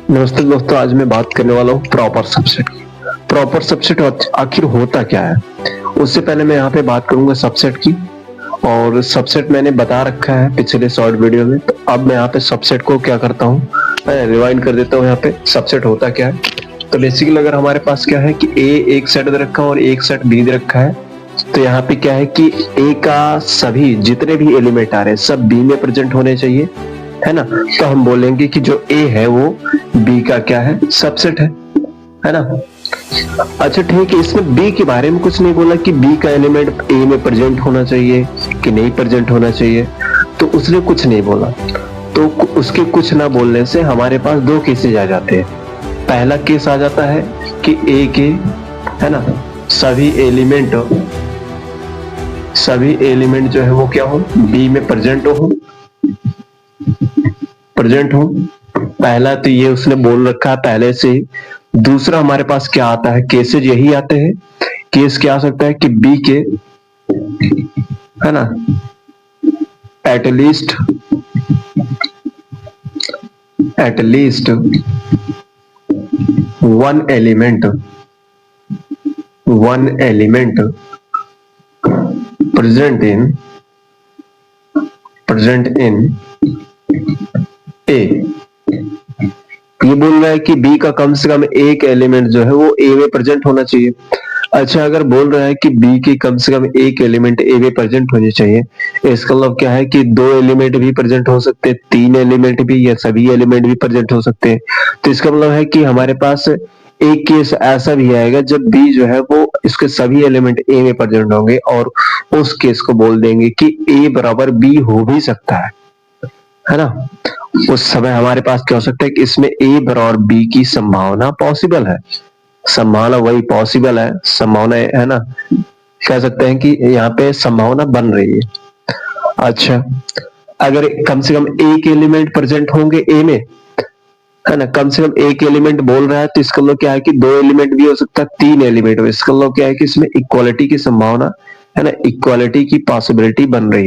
नमस्ते दोस्तों, आज मैं बात करने वाला हूँ प्रॉपर सबसेट। प्रॉपर सबसेट आखिर होता क्या है, उससे पहले मैं यहाँ पे बात करूंगा सबसेट की। और सबसेट मैंने बता रखा है पिछले शॉर्ट वीडियो में, तो अब मैं यहाँ पे सबसेट को क्या करता हूँ, मैं रिवाइंड कर देता हूँ। यहाँ पे सबसेट होता क्या है, तो बेसिकली अगर हमारे पास क्या है कि ए एक सेट दे रखा है और एक सेट बी दे रखा है, तो यहाँ पे क्या है कि ए का सभी जितने भी एलिमेंट आ रहे हैं सब बी में प्रेजेंट होने चाहिए, है ना। तो हम बोलेंगे कि जो ए है वो बी का क्या है, सबसेट है ना। अच्छा ठीक है, इसमें बी के बारे में कुछ नहीं बोला कि बी का एलिमेंट ए में प्रेजेंट होना चाहिए कि नहीं प्रेजेंट होना चाहिए, तो उसने कुछ नहीं बोला। तो उसके कुछ ना बोलने से हमारे पास दो केसेज आ जाते हैं। पहला केस आ जाता है कि ए के, है ना, सभी एलिमेंट जो है वो क्या हो, बी में प्रेजेंट हो। पहला तो ये उसने बोल रखा है पहले से ही। दूसरा हमारे पास क्या आता है, केसेज यही आते हैं। केस क्या आ सकता है कि बी के, है ना, at least one element present in A. ये बोल रहा है कि बी का कम से कम एक एलिमेंट जो है वो ए में प्रेजेंट होना चाहिए। अच्छा, अगर बोल रहा है कि बी के कम से कम एक एलिमेंट ए में प्रेजेंट होने चाहिए, इसका मतलब क्या है कि दो एलिमेंट भी प्रेजेंट हो सकते हैं, तीन एलिमेंट भी, या सभी एलिमेंट भी प्रेजेंट हो सकते हैं। तो इसका मतलब है कि हमारे पास एक केस ऐसा भी आएगा जब बी जो है वो इसके सभी एलिमेंट ए में प्रेजेंट होंगे, और उस केस को बोल देंगे कि ए बराबर बी हो भी सकता है ना। उस समय हमारे पास क्या हो सकता है कि इसमें ए बराबर बी की संभावना पॉसिबल है। संभावना वही पॉसिबल है, संभावना है ना, कह सकते हैं कि यहाँ पे संभावना बन रही है। अच्छा, अगर कम से कम एक एलिमेंट प्रेजेंट होंगे ए में, है ना, कम से कम एक एलिमेंट बोल रहा है, तो इसका मतलब क्या है कि दो एलिमेंट भी हो सकता है, तीन एलिमेंट हो। इसका मतलब क्या है कि इसमें इक्वालिटी की संभावना, है ना, इक्वालिटी की पॉसिबिलिटी बन रही है।